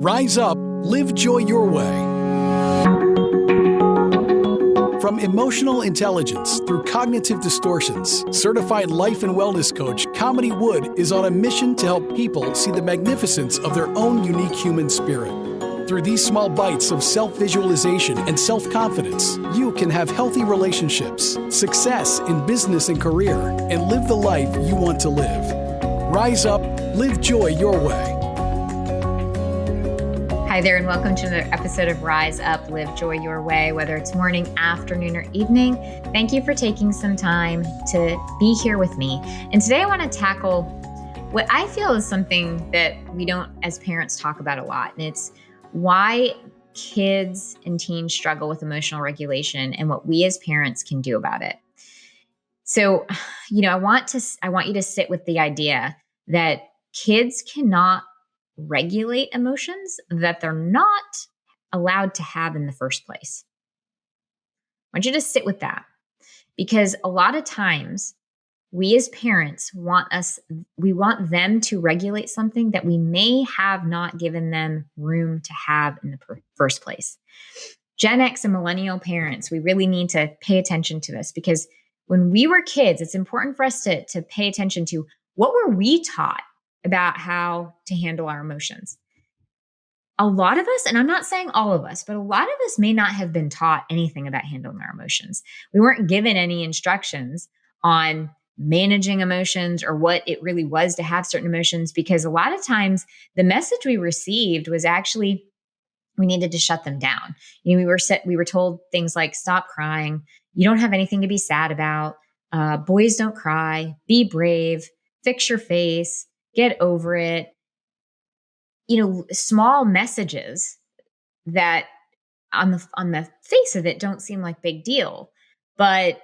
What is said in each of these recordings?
Rise up, live joy your way. From emotional intelligence through cognitive distortions, certified life and wellness coach Kamini Wood is on a mission to help people see the magnificence of their own unique human spirit. Through these small bites of self-visualization and self-confidence, you can have healthy relationships, success in business and career, and live the life you want to live. Rise up, live joy your way. Hi there, and welcome to another episode of Rise Up, Live Joy Your Way, whether it's morning, afternoon, or evening. Thank you for taking some time to be here with me. And today I want to tackle what I feel is something that we don't, as parents, talk about a lot. And it's why kids and teens struggle with emotional regulation and what we as parents can do about it. So, I want you to sit with the idea that kids cannot regulate emotions that they're not allowed to have in the first place. I want you to sit with that, because a lot of times we as parents want them to regulate something that we may have not given them room to have in the first place. Gen X and millennial parents, we really need to pay attention to this, because when we were kids, it's important for us to pay attention to what were we taught about how to handle our emotions. A lot of us, and I'm not saying all of us, but a lot of us may not have been taught anything about handling our emotions. We weren't given any instructions on managing emotions or what it really was to have certain emotions, because a lot of times the message we received was actually we needed to shut them down. We were told things like, stop crying. You don't have anything to be sad about. Boys don't cry. Be brave. Fix your face. Get over it. Small messages that on the face of it don't seem like big deal. But,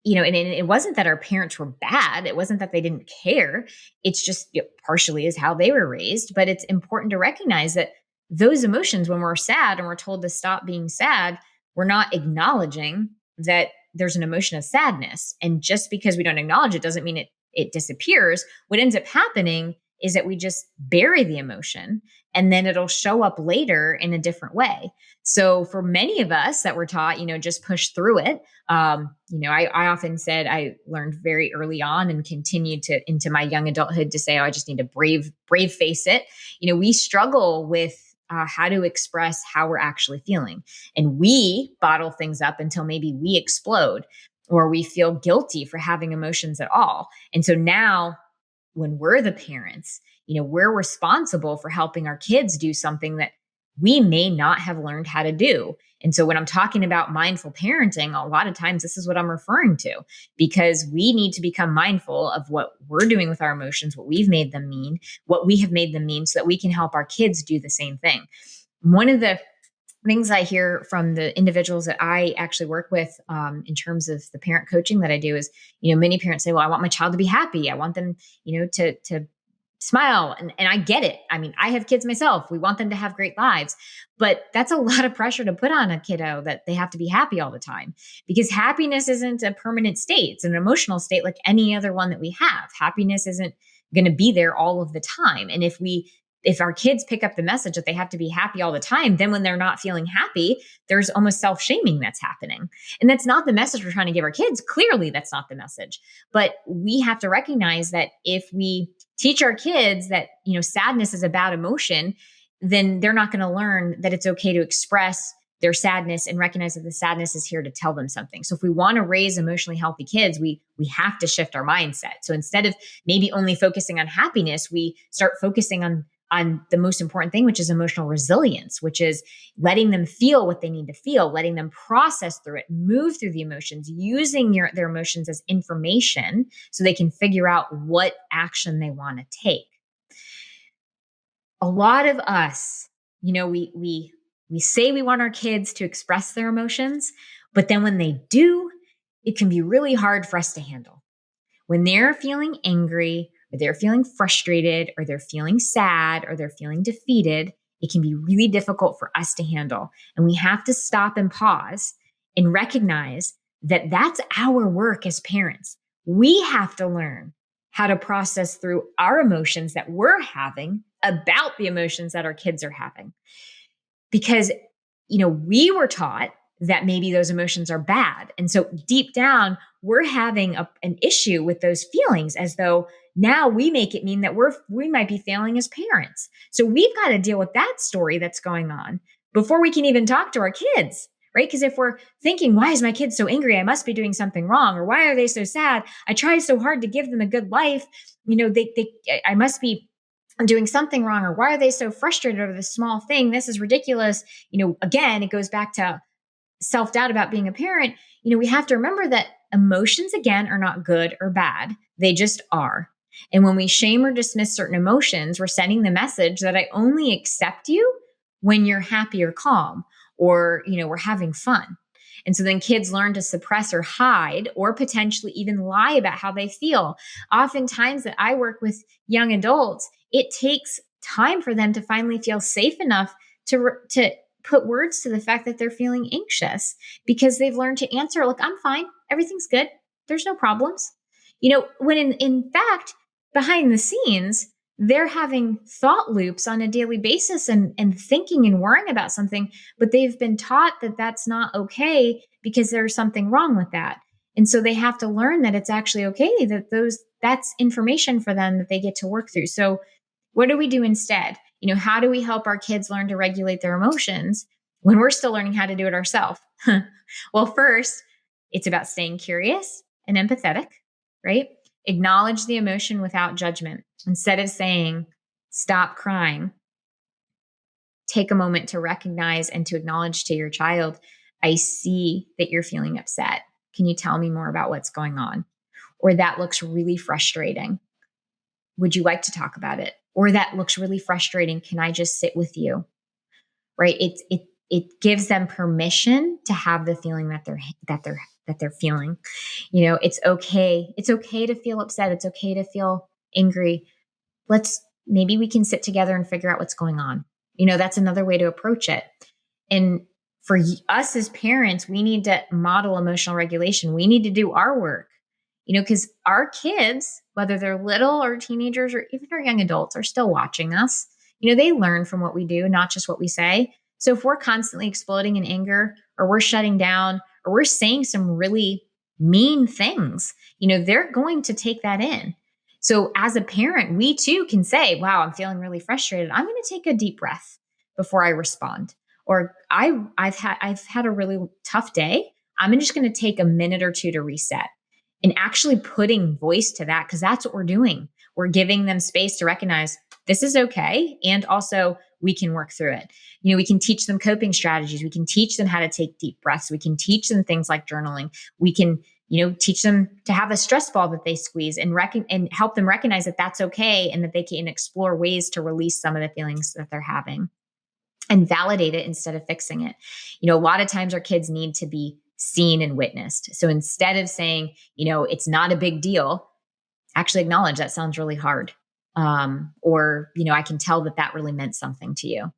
and it wasn't that our parents were bad. It wasn't that they didn't care. It's just partially is how they were raised. But it's important to recognize that those emotions, when we're sad and we're told to stop being sad, we're not acknowledging that there's an emotion of sadness. And just because we don't acknowledge it doesn't mean it disappears. What ends up happening is that we just bury the emotion, and then it'll show up later in a different way. So for many of us that were taught, just push through it. I often said I learned very early on and continued into my young adulthood to say, I just need to brave face it. We struggle with how to express how we're actually feeling. And we bottle things up until maybe we explode or we feel guilty for having emotions at all. And so now when we're the parents, we're responsible for helping our kids do something that we may not have learned how to do. And so when I'm talking about mindful parenting, a lot of times this is what I'm referring to, because we need to become mindful of what we're doing with our emotions, what we've made them mean, what we have made them mean, so that we can help our kids do the same thing. One of the things I hear from the individuals that I actually work with in terms of the parent coaching that I do is, many parents say, well, I want my child to be happy. I want them, to smile. And I get it. I mean, I have kids myself. We want them to have great lives, but that's a lot of pressure to put on a kiddo that they have to be happy all the time, because happiness isn't a permanent state. It's an emotional state like any other one that we have. Happiness isn't going to be there all of the time. And if our kids pick up the message that they have to be happy all the time, then when they're not feeling happy, there's almost self-shaming that's happening. And that's not the message we're trying to give our kids. Clearly, that's not the message. But we have to recognize that if we teach our kids that, sadness is a bad emotion, then they're not going to learn that it's okay to express their sadness and recognize that the sadness is here to tell them something. So if we want to raise emotionally healthy kids, we have to shift our mindset. So instead of maybe only focusing on happiness, we start focusing on the most important thing, which is emotional resilience, which is letting them feel what they need to feel, letting them process through it, move through the emotions, using their emotions as information so they can figure out what action they want to take. A lot of us, we say we want our kids to express their emotions, but then when they do, it can be really hard for us to handle. When they're feeling angry, or they're feeling frustrated, or they're feeling sad, or they're feeling defeated, it can be really difficult for us to handle. And we have to stop and pause and recognize that that's our work as parents. We have to learn how to process through our emotions that we're having about the emotions that our kids are having. Because, we were taught that maybe those emotions are bad. And so deep down, we're having an issue with those feelings, as though now we make it mean that we might be failing as parents. So we've got to deal with that story that's going on before we can even talk to our kids, right? Because if we're thinking, why is my kid so angry? I must be doing something wrong. Or why are they so sad? I tried so hard to give them a good life. I must be doing something wrong. Or why are they so frustrated over this small thing? This is ridiculous. Again, it goes back to self-doubt about being a parent. We have to remember that emotions, again, are not good or bad. They just are. And when we shame or dismiss certain emotions, we're sending the message that I only accept you when you're happy or calm, or, we're having fun. And so then kids learn to suppress or hide, or potentially even lie about how they feel. Oftentimes that I work with young adults, it takes time for them to finally feel safe enough to put words to the fact that they're feeling anxious, because they've learned to answer, look, I'm fine. Everything's good. There's no problems. When in fact, behind the scenes, they're having thought loops on a daily basis and thinking and worrying about something, but they've been taught that that's not okay because there's something wrong with that. And so they have to learn that it's actually okay, that that's information for them that they get to work through. So what do we do instead? How do we help our kids learn to regulate their emotions when we're still learning how to do it ourselves? Well, first, it's about staying curious and empathetic, right? Acknowledge the emotion without judgment. Instead of saying, stop crying, take a moment to recognize and to acknowledge to your child, I see that you're feeling upset. Can you tell me more about what's going on? Or that looks really frustrating. Would you like to talk about it? Or that looks really frustrating. Can I just sit with you? Right? It gives them permission to have the feeling that they're feeling. It's okay. It's okay to feel upset. It's okay to feel angry. Maybe we can sit together and figure out what's going on. That's another way to approach it. And for us as parents, we need to model emotional regulation. We need to do our work. Because our kids, whether they're little or teenagers or even our young adults, are still watching us. They learn from what we do, not just what we say. So if we're constantly exploding in anger, or we're shutting down, or we're saying some really mean things, they're going to take that in. So as a parent, we too can say, wow, I'm feeling really frustrated. I'm going to take a deep breath before I respond. Or I've had a really tough day. I'm just going to take a minute or two to reset. And actually putting voice to that, because that's what we're doing. We're giving them space to recognize this is okay. And also we can work through it. We can teach them coping strategies. We can teach them how to take deep breaths. We can teach them things like journaling. We can, teach them to have a stress ball that they squeeze and help them recognize that that's okay, and that they can explore ways to release some of the feelings that they're having and validate it instead of fixing it. A lot of times our kids need to be seen and witnessed. So instead of saying, it's not a big deal, actually acknowledge that sounds really hard. Or, I can tell that really meant something to you.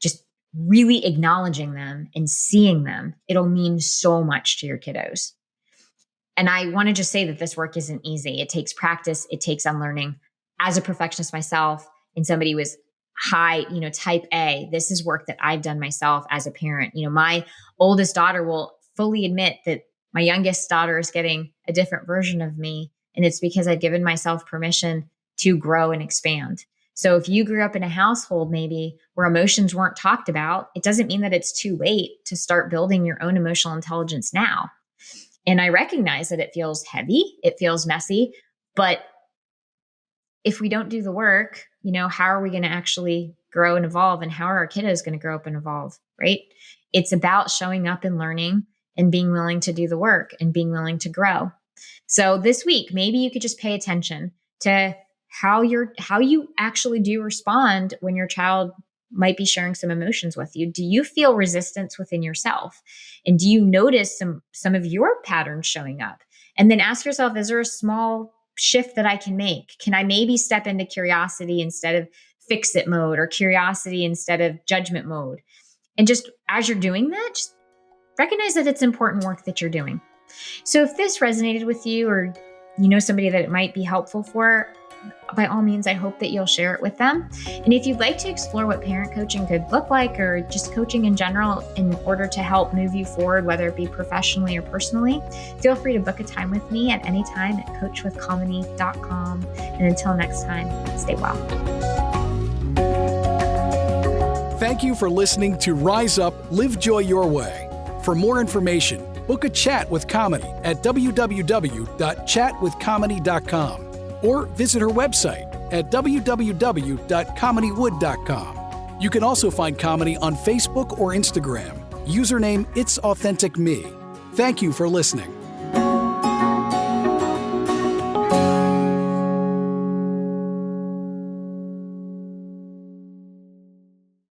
Just really acknowledging them and seeing them, it'll mean so much to your kiddos. And I want to just say that this work isn't easy. It takes practice. It takes unlearning. As a perfectionist myself, and somebody was high, type A, this is work that I've done myself as a parent. My oldest daughter will fully admit that my youngest daughter is getting a different version of me. And it's because I've given myself permission to grow and expand. So if you grew up in a household maybe where emotions weren't talked about, it doesn't mean that it's too late to start building your own emotional intelligence now. And I recognize that it feels heavy, it feels messy, but if we don't do the work, how are we going to actually grow and evolve? And how are our kiddos going to grow up and evolve, right? It's about showing up and learning and being willing to do the work and being willing to grow. So this week, maybe you could just pay attention to how you actually do respond when your child might be sharing some emotions with you. Do you feel resistance within yourself? And do you notice some of your patterns showing up? And then ask yourself, is there a small shift that I can make? Can I maybe step into curiosity instead of fix it mode, or curiosity instead of judgment mode? And just as you're doing that, just recognize that it's important work that you're doing. So if this resonated with you, or somebody that it might be helpful for, by all means, I hope that you'll share it with them. And if you'd like to explore what parent coaching could look like, or just coaching in general in order to help move you forward, whether it be professionally or personally, feel free to book a time with me at any time at coachwithkamini.com. And until next time, stay well. Thank you for listening to Rise Up, Live Joy Your Way. For more information, book a chat with Kamini at www.chatwithkamini.com or visit her website at www.kaminiwood.com. You can also find Kamini on Facebook or Instagram. Username It's Authentic Me. Thank you for listening.